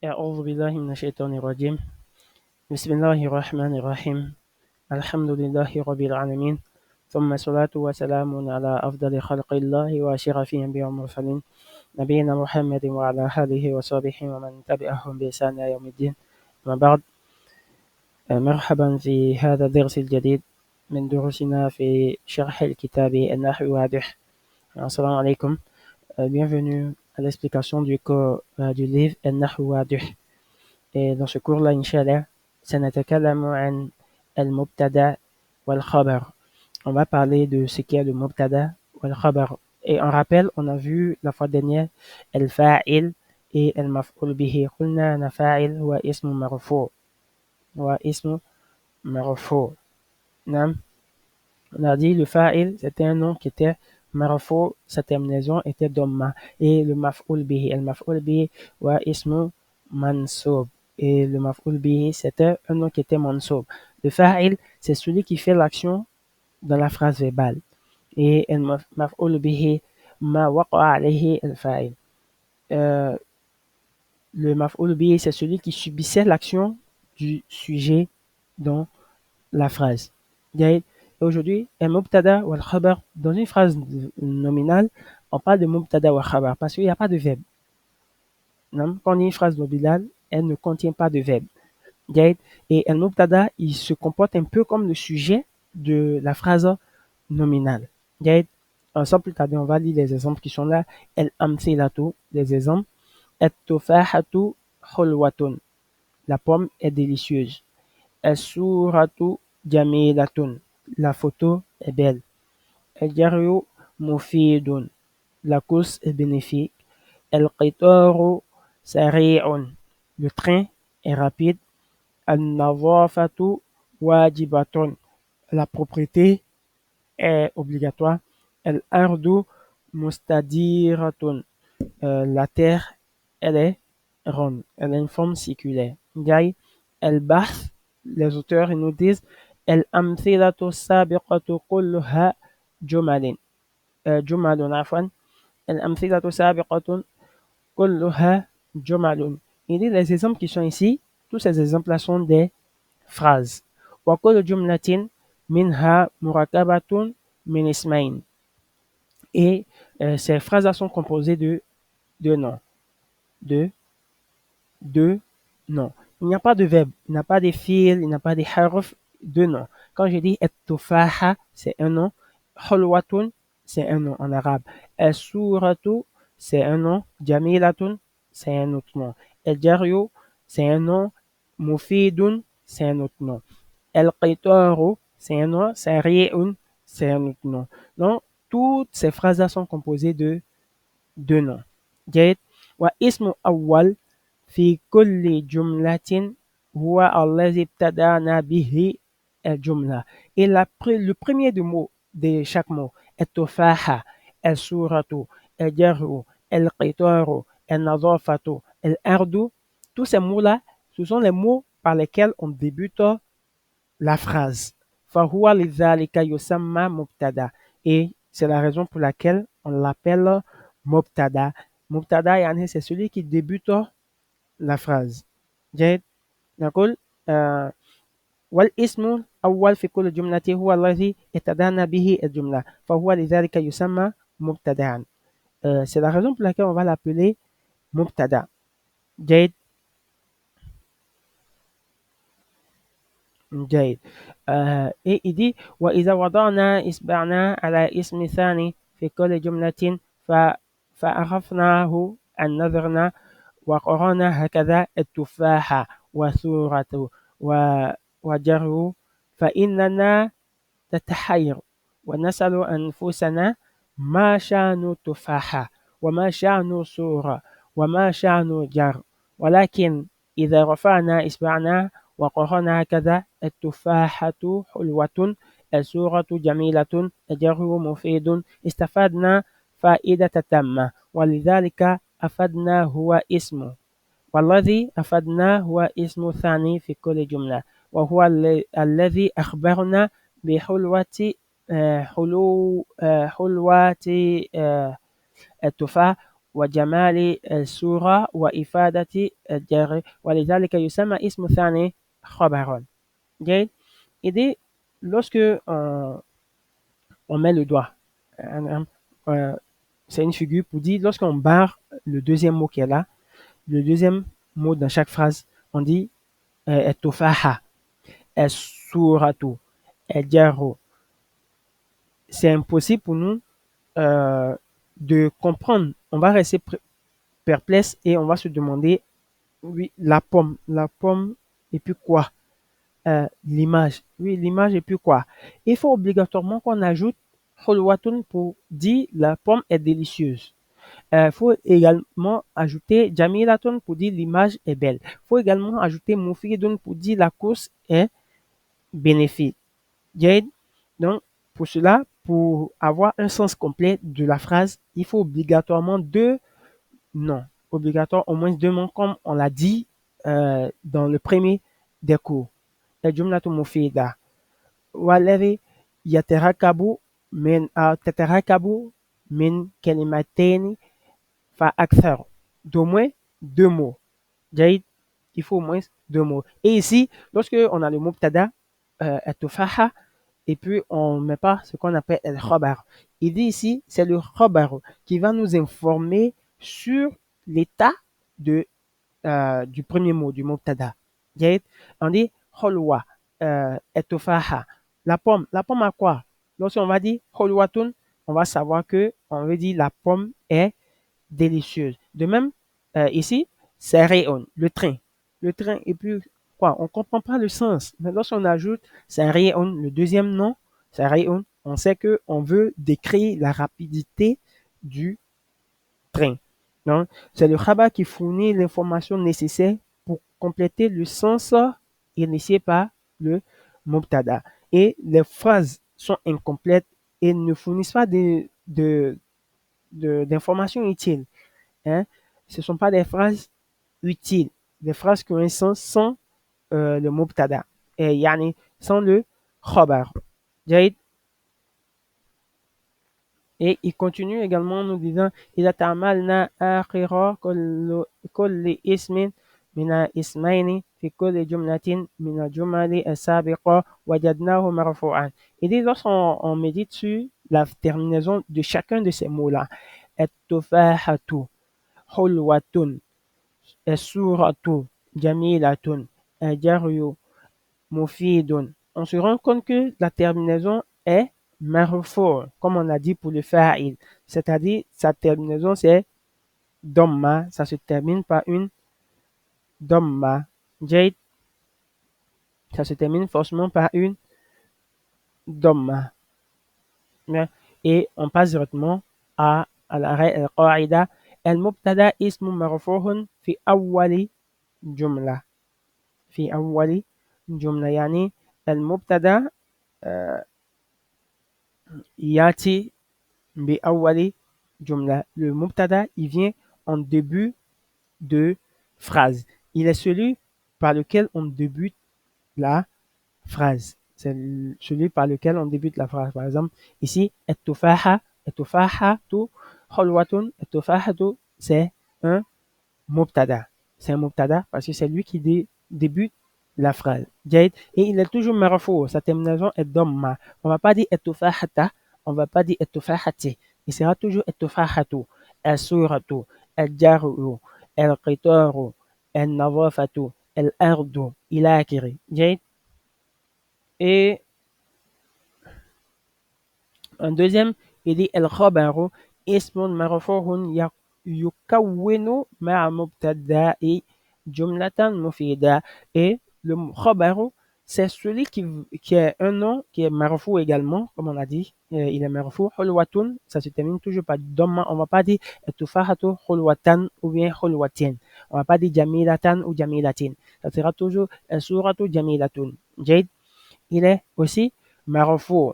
أعوذ بالله من الشيطان الرجيم. بسم الله الرحمن الرحيم. الحمد لله رب العالمين. ثم الصلاة والسلام على أفضل خلق الله وأشرف الأنبياء والمرسلين نبينا محمد وعلى آله وصحبه ومن تبعهم بإحسان إلى يوم الدين. أما بعد، مرحبا في هذا الدرس الجديد من دروسنا في شرح الكتاب النحو الواضح. السلام عليكم. Bienvenue à l'explication du cours du livre النحو الواضح. Et dans ce cours-là, Inch'Allah, سنتكلم عن المبتدأ والخبر. On va parler de ce qu'est le mubtada ou le khabar. Et en rappel, on a vu la fois dernière الفاعل et المفعول به. قلنا أن فاعل هو اسم مرفوع. هو اسم مرفوع. نعم. On a dit le fa'il, c'était un nom qui était marfou, sa terminaison était dhamma. Et le maf'ul bihi, el maf'ul bihi wa ismu mansoub. Et le maf'ul bihi, c'était un nom qui était mansoub. Le fa'il, c'est celui qui fait l'action dans la phrase verbale. Et el maf'ul bihi, ma waqa'a alayhi el fa'il. Le maf'ul bihi, c'est celui qui subissait l'action du sujet dans la phrase. Et aujourd'hui, un mubtada ou al-khabar, dans une phrase nominale, on parle de mubtada ou al-khabar parce qu'il n'y a pas de verbe. Non? Quand on dit une phrase nominale, elle ne contient pas de verbe. Et un mubtada, il se comporte un peu comme le sujet de la phrase nominale. Sans plus tarder, on va lire les exemples qui sont là. El-amthilatu, les exemples. Et-tufahatu hulwatun. La pomme est délicieuse. El-suratu jamilatun. La photo est belle. El-jaryu mufidun. La course est bénéfique. El-qitaru sari'un. Le train est rapide. Al-nadhafatu wajibatun. La propriété est obligatoire. El-ardu mustadiratun. La terre, elle est ronde. Elle a une forme circulaire. El-bahth, les auteurs ils nous disent El-amthilatu sabiqatu kulluha jumalin. Jumalun afwan. El-amthilatu sabiqatu kulluha jumalun. Il dit les exemples qui sont ici, tous ces exemples-là sont des phrases. Wa kullu jumlatin minha murakabatun min ismain. Et ces phrases-là sont composées de deux noms. De deux noms. Il n'y a pas de verbe, il n'y a pas de fi'l, il n'y a pas de harf, deux noms. Quand je dis et-tufaha, c'est un nom. Hulwatun, c'est un nom en arabe. El-suratu, c'est un nom. Jamilatun, c'est un autre nom. El-jaryu, c'est un nom. Mufidun, c'est un autre nom. El-qitaru, c'est un nom. Sari'un, c'est un autre nom. Donc, toutes ces phrases-là sont composées de deux noms. Wa ismu awwal في كل جملة هو الذي ابتدأنا به الجملة. Et le premier du mot de chaque mot est tufaha, el-suratu, el-jarhu, el-qitaru, el-nadhafatu, el-ardu. Tous ces mots-là, ce sont les mots par lesquels on débute la phrase. فهو لذلك يسمى مبتدا. Et c'est la raison pour laquelle on l'appelle mubtada. Mubtada, c'est celui qui débute la phrase. جيد. نقول والاسم الأول في كل جملة هو الذي ابتدأنا به الجملة فهو لذلك يسمى مبتدأ. C'est la raison pour laquelle on va l'appeler مبتدأ. جيد. جيد. Et il dit وإذا وضعنا إصبعنا على اسم ثاني في كل جملة فعرفناه أن نظرنا وقرانا هكذا التفاحة وثورة وجره فإننا نتحير ونسأل أنفسنا ما شأن التفاحة وما شأن صورة وما شأن جر. ولكن إذا رفعنا إصبعنا وقرانا هكذا التفاحة حلوة الصورة جميلة الجر مفيد استفدنا فائدة تامة ولذلك أفدنا هو اسم والذي أفدنا هو اسم ثاني في كل جملة وهو الذي أخبرنا بحلوة حلوة التفاح وجمال الصورة وإفادة الجر ولذلك يسمى اسم ثاني خبرا. جيد. Et lorsque on met le doigt, euh, c'est une figure pour dire lorsqu'on barre le deuxième mot qui est là, le deuxième mot dans chaque phrase, on dit etofaha, suratu, jaro. C'est impossible pour nous euh, de comprendre. On va rester perplexe et on va se demander, oui, la pomme et puis quoi? L'image, oui, l'image et puis quoi? Il faut obligatoirement qu'on ajoute hulwatun pour dire la pomme est délicieuse. Il faut également ajouter jamilatun pour dire l'image est belle. Il faut également ajouter mufidun pour dire la course est bénéfique. Jade. Donc, pour cela, pour avoir un sens complet de la phrase, il faut obligatoirement deux noms. Obligatoire au moins deux noms, comme on l'a dit dans le premier des cours. الجملة مفيدة والذي يتركب تتركب من كلمتين فأكثر. D'au moins deux mots. جيد. Il faut au moins deux mots. Et ici, lorsque on a le mubtada, التفاحة, et puis on ne met pas ce qu'on appelle el khabar. Il dit ici, c'est le khabar qui va nous informer sur l'état du premier mot, du mubtada. On dit holwa, etofaha. La pomme à quoi? Lorsqu'on va dire holwatun, on va savoir que on veut dire la pomme est délicieuse. De même, ici, c'est rayon, le train. Le train, et puis quoi? On comprend pas le sens. Mais lorsqu'on ajoute c'est rayon, le deuxième nom, c'est rayon, on sait que on veut décrire la rapidité du train. Donc, c'est le khabar qui fournit l'information nécessaire pour compléter le sens initié par le mubtada. Et les phrases sont incomplètes et ne fournissent pas d'informations utiles. Hein. Ce ne sont pas des phrases utiles, des phrases qui ont un sens sans le mubtada. Et yani, sans le khabar. Jaïd. Et il continue également en nous disant إذا تعملنا آخر كل اسم من اسمين في كل جملة من الجمل السابقة وجدناه مرفوعا. Il dit lorsqu'on médite sur la terminaison de chacun de ces mots-là, التفاحة, حلوة, السورة, جميلة, الجري, مفيد. On se rend compte que la terminaison est marfu, comme on a dit pour le fa'il. C'est-à-dire, sa terminaison, c'est domma. Ça se termine par une domma. Jade, ça se termine forcément par une domma. Et on passe directement à l'arrêt al-qa'ida. المبتدا اسم مرفوع في أول جملة. في أول جملة يعني المبتدا ياتي بأول جملة. Le mubtada, il vient en début de phrase. Il est celui par lequel on débute la phrase. C'est celui par lequel on débute la phrase. Par exemple, ici, التفاحة, التفاحة حلوة, التفاحة, c'est un mubtada. C'est un mubtada parce que c'est lui qui débute la phrase. Et il est toujours marfou. Sa terminaison est domma. On va pas dire التفاحة, on va pas dire التفاحة. Il sera toujours التفاحة, السورة, الجار, القطار, النظافة, الأرض, إلى آخره. جيد. Et un deuxième, il dit الخبر اسم مرفوع يكون مع مبتدأ جملة مفيدة. Et le khabaru, c'est celui qui est un nom qui est marfou également, comme on a dit, il est marfou. Hulwatun, ça se termine toujours par dhamma. On va pas dire tufahatu hulwatan ou bien hulwatin. On va pas dire jamilatan ou jamilatin. Ça sera toujours suratu jamilatun. Jade, il est aussi marfou.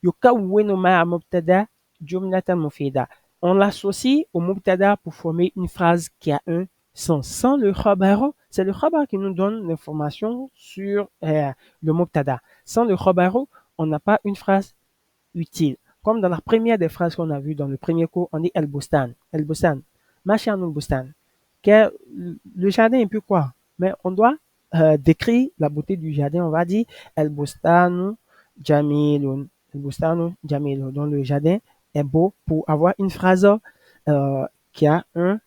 Yukawwinu ma'a mubtada jumlatan mufida. On l'associe au mubtada pour former une phrase qui a un sens. Sans le khabar, c'est le khabar qui nous donne l'information sur le mubtada. Sans le khabar, on n'a pas une phrase utile. Comme dans la première des phrases qu'on a vues dans le premier cours, on dit el-bustan. El-bustan. Mashanul Bustan. Le jardin est un peu quoi? Mais on doit décrire la beauté du jardin. On va dire El Bustanu Jamilun. El Bustanu Jamilun. Donc le jardin est beau pour avoir une phrase qui a un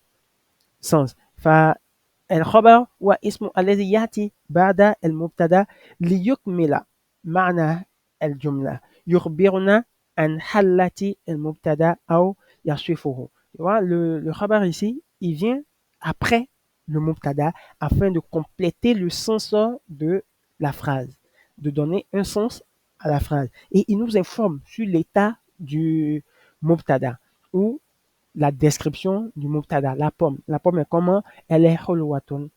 sens. فالخبر هو اسم الذي يأتي بعد المبتدأ ليكمل معنى الجملة يخبرنا عن حالة المبتدأ أو يصفه. Tu vois, le khabar ici, il vient après le mubtada afin de compléter le sens de la phrase, de donner un sens à la phrase. Et il nous informe sur l'état du mubtada ou la description du mubtada, la pomme. La pomme est comment? Elle est hulwatun.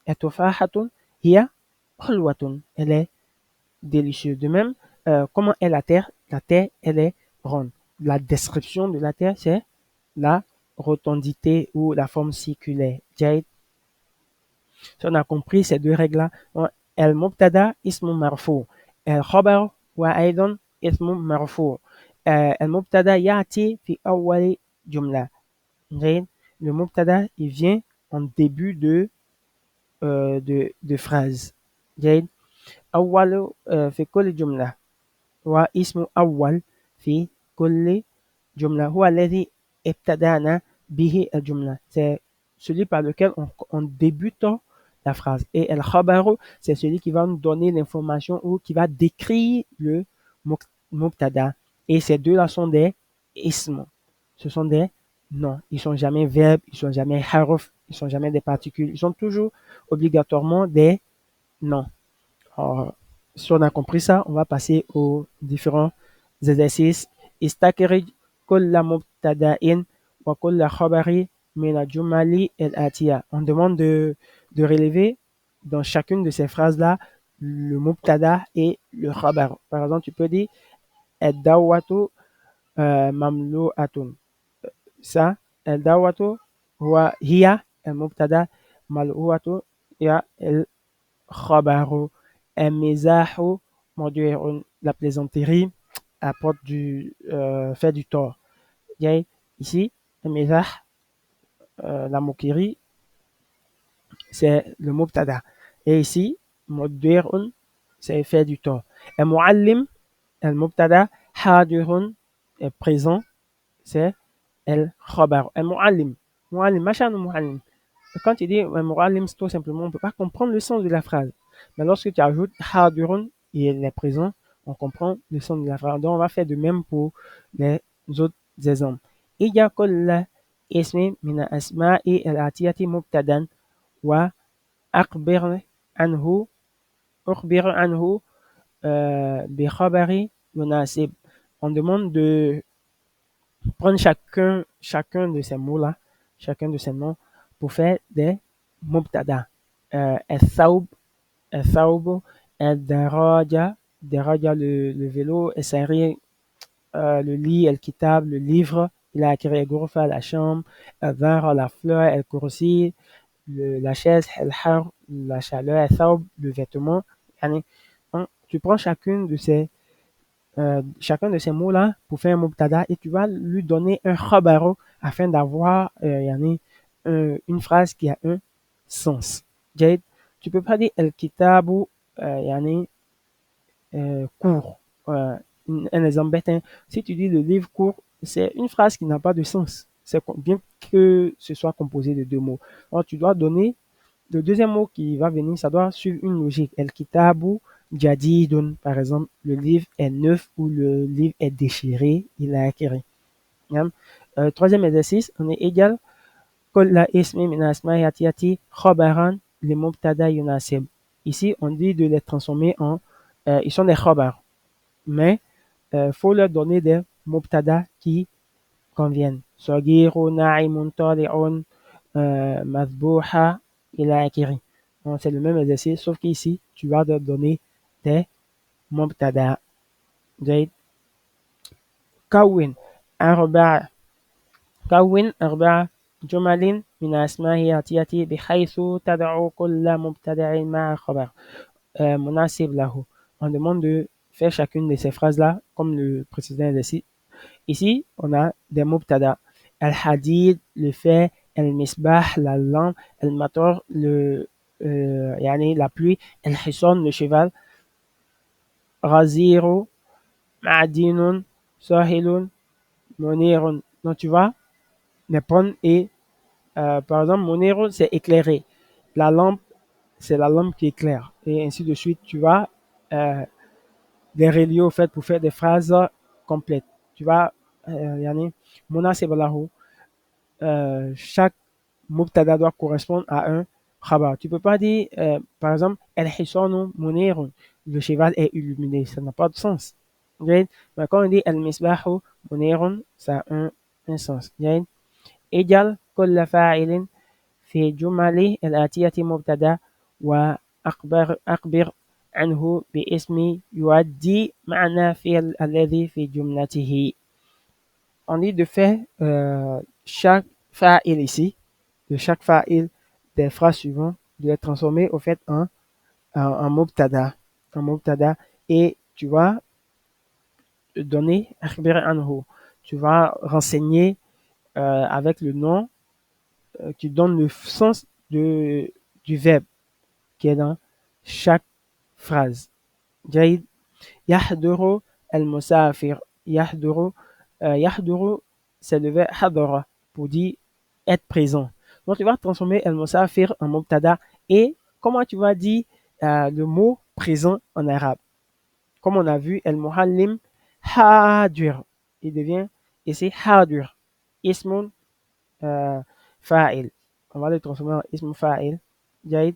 Etofahatun hiya hulwatun. Elle est délicieuse. De même, comment est la terre? La terre, elle est ronde. La description de la terre, c'est la rotondité ou la forme circulaire. Si on a compris ces deux règles-là, el mubtada ismu marfu. El khabar wa aidan ismu marfu. المبتدا يأتي في أول جملة. Le mubtada, il vient en début de phrase. جيد. أول في كل جملة واسم أول في كل جملة هو الذي ابتدأنا به الجملة. C'est celui par lequel on débute la phrase. Et el khabaru, c'est celui qui va nous donner l'information ou qui va décrire le mubtada. Et ces deux-là sont des ismes. Ce sont des noms. Ils sont jamais verbes, ils sont jamais harf, ils sont jamais des particules. Ils sont toujours obligatoirement des noms. Alors, si on a compris ça, on va passer aux différents exercices. استخرج كل مبتدأ وكل خبر من الجمل الآتية. On demande de relever dans chacune de ces phrases-là le mubtada et le khabar. Par exemple, tu peux dire الدعوة مملوءة. Ça, الدعوة هي المبتدا ملؤوة هي الخبر. المزاح مضيع. La plaisanterie apporte fait du tort. Ici, المزاح, la moquerie, c'est le mubtada. Et ici, مضيع, c'est fait du tort. المعلم, المبتدا حاضر est présent, c'est الخبر. المعلم, معلم, ما شأن المعلم? Quand tu dis المعلم, tout simplement, on ne peut pas comprendre le sens de la phrase. Mais lorsque tu ajoutes حاضر et il est présent, on comprend le sens de la phrase. Donc, on va faire de même pour les autres exemples. إجا كل اسم من الأسماء الآتية مبتدا وأخبر عنه أخبر عنه بخبر يناسب. On demande de prendre chacun de ces mots-là, chacun de ces noms, pour faire des mubtada. الثوب, الثوب, الدراجة, دراجة le vélo, السرير, le lit, الكتاب, le livre, إلى آخره. الغرفة, la chambre, الزهرة, la fleur, الكرسي, la chaise, الحر, la chaleur, الثوب, le vêtement. يعني, tu prends chacun de ces mots-là pour faire un mubtada et tu vas lui donner un khabar afin d'avoir une phrase qui a un sens. جيد. Tu peux pas dire el kitabu court. Un exemple bête, hein. Si tu dis le livre court, c'est une phrase qui n'a pas de sens. C'est bien que ce soit composé de deux mots. Alors tu dois donner le deuxième mot qui va venir, ça doit suivre une logique. El kitabu jadidun, par exemple, le livre est neuf ou le livre est déchiré, il a acquis. Troisième exercice, on est égal. كل اسم من الأسماء يأتي خبرا لمبتدا يناسب. Ici, on dit de les transformer en ils sont des khabar, mais faut leur donner des mubtada qui conviennent. صغير ناعم طالع مذبوحة إلى آخره. C'est le même exercice, sauf qu'ici, tu vas leur donner des mubtada. جيد. كون أربع جمل من أسماء الآتية بحيث تدعو كل مبتدأ مع خبر مناسب له. On demande de faire chacune de ces phrases-là comme le précédent exercice. Ici, on a des mubtada al-hadid, le fer, al-misbah, la lampe, al-matar, yani la pluie, al-hisan, le cheval, ghaziru, ma'adinun, sahilun, munirun. Donc tu vois, les prendre et par exemple, munirun, c'est éclairé. La lampe, c'est la lampe qui éclaire. Et ainsi de suite, tu vois, des reliés au fait pour faire des phrases complètes. Tu vois, yani, munasib lahu, chaque mubtada doit correspondre à un khabar. Tu peux pas dire, par exemple, al-hisanu munirun, le cheval est illuminé. Ça n'a pas de sens. Okay? Mais quand on dit al-misbahu munirun, ça a un sens. Okay? اجعل كل فاعل في جمل الآتية مبتدا وأخبر عنه باسم يؤدي معنى فعل الذي في جملته. On dit de faire chaque fa'il ici, de chaque fa'il des phrases suivantes, de les transformer au fait en mubtada, en mubtada, et tu vas donner akhbir anhu, tu vas renseigner avec le nom qui donne le sens du verbe qui est dans chaque phrase. جيد. يحضر المسافر. يحضر. يحضر, c'est le verbe حضر pour dire être présent. Donc tu vas transformer المسافر en mubtada et comment tu vas dire le mot présent en arabe. Comme on a vu, المعلم حاضر. Il devient ici حاضر. اسم فاعل. On va le transformer en اسم فاعل. جيد.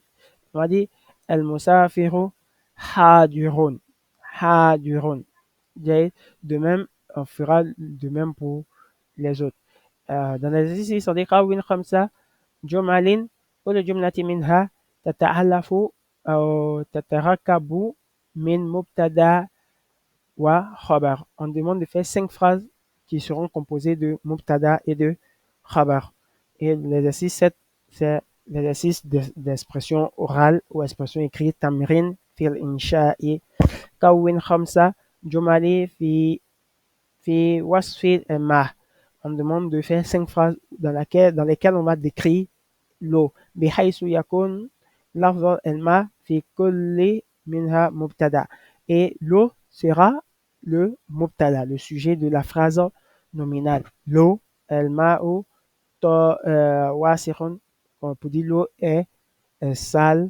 On va dire المسافر حاضر. حاضر. جيد. De même, on fera de même pour les autres. dans l'exercice on dit قوّن خمسة جمل كل جملة منها تتألف أو تتركب من مبتدا وخبر. On demande de faire 5 phrases qui seront composées de mubtada et de khabar. Et l'exercice 7, c'est l'exercice d'expression orale ou expression écrite. Tamrin fil insha'i. كون خمسة جمل في وصف ما. On demande de faire 5 phrases dans lesquelles on va décrire l'eau. بحيث يكون لفظ الماء في كل منها مبتدا. Et l'eau sera le mubtada, le sujet de la phrase nominale. L'eau, الماء واسع. On peut dire l'eau est sale.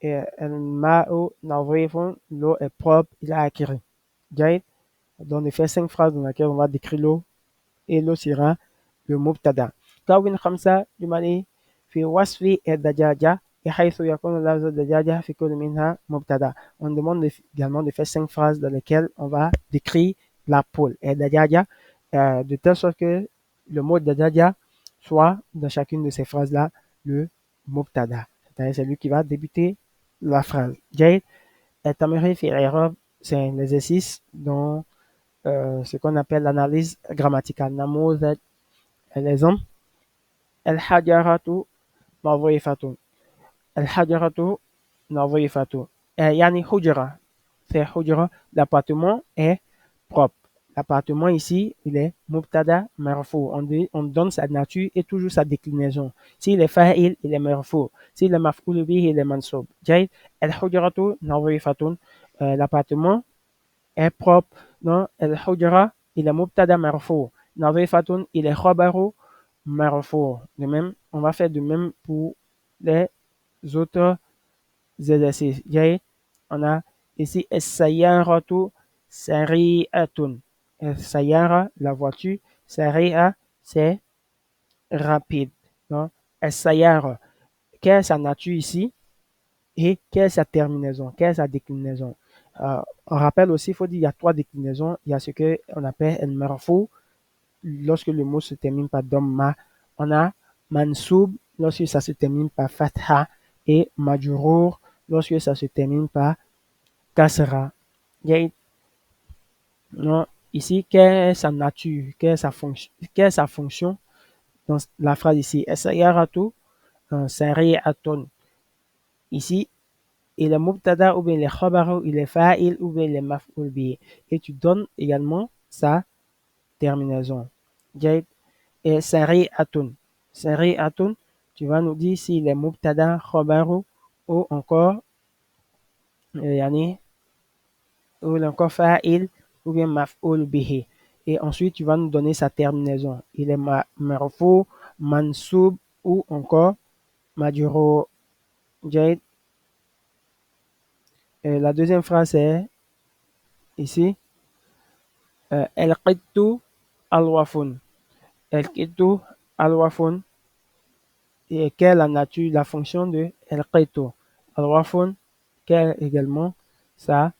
Et الماء نظيف, l'eau est propre, il a acquis. Donc on fait 5 phrases dans lesquelles on va décrire l'eau et l'eau sera le mubtada. كون خمسة جمل في وصف الدجاجة بحيث يكون لفظ الدجاجة في كل منها مبتدا. On demande également de faire 5 phrases dans lesquelles on va décrire la poule et الدجاجة de telle sorte que le mot dajaja soit dans chacune de ces phrases-là le mubtada. C'est-à-dire c'est lui qui va débuter la phrase. جيد. التمرين في الإعراب, c'est un exercice dans ce qu'on appelle l'analyse grammaticale. نموذج. L'exemple. الحجرة نظيفة. الحجرة نظيفة. يعني حجرة. C'est حجرة. L'appartement est propre. L'appartement ici, il est mubtada marfou. On donne sa nature et toujours sa déclinaison. S'il est fa'il, il est marfou. S'il est maf'ul bih, il est mansoub. جيد. الحجرة نظيفة. L'appartement est propre. Non, الحجرة, il est mubtada marfou. نظيفة, il est khabaru marfou. De même, on va faire de même pour les autres exercices. جيد. On a ici السيارة سريعة. Sayara, la voiture. Sari'a, c'est rapide. Donc, Sayara, quelle est sa nature ici et quelle est sa terminaison, quelle est sa déclinaison. On rappelle aussi, il faut dire, il y a 3 déclinaisons. Il y a ce qu'on appelle el marfou, lorsque le mot se termine par domma. On a mansoub, lorsque ça se termine par fatha, et majrour, lorsque ça se termine par kasra. Non, ici, quelle est sa nature, quelle est sa fonction dans la phrase ici. As-sayyaratu sari'atun. Ici, il est mubtada ou bien il est khabaru, il est fa'il ou bien il est maf'ul bihi. Et tu donnes également sa terminaison. جيد. et sari'atun. Sari'atun, tu vas nous dire s'il est mubtada, khabaru ou encore, yani, ou encore fa'il ou bien maf'ul bihi. Et ensuite, tu vas nous donner sa terminaison. Il est marfou, mansoub ou encore majrur. Jayd. La deuxième phrase est ici, el-qittu al-wafun. El-qittu al-wafun. Et quelle est la nature, la fonction de el-qittu al-wafun, quelle est également sa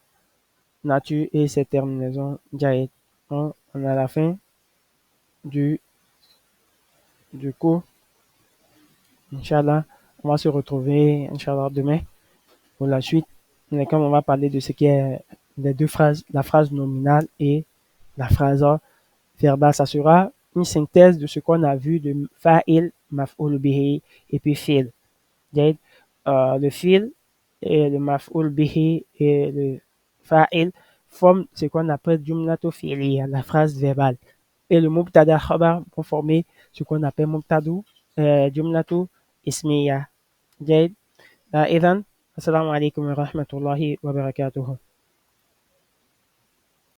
nature et ses terminaisons. Jayd. On a la fin du, du cours. Inch'Allah, on va se retrouver, Inch'Allah, demain pour la suite. Comme on va parler de ce qui est les deux phrases, la phrase nominale et la phrase verbale. Ça sera une synthèse de ce qu'on a vu de fa'il, maf'ul bihi et puis fil. Le fil et le maf'ul bihi et le fa'il forment ce qu'on appelle jumlatu fi'liya, la phrase verbale. Et le mubtada khabar vont former ce qu'on appelle mubtadu, jumlatu ismiya. جيد. إذا السلام عليكم ورحمة الله وبركاته.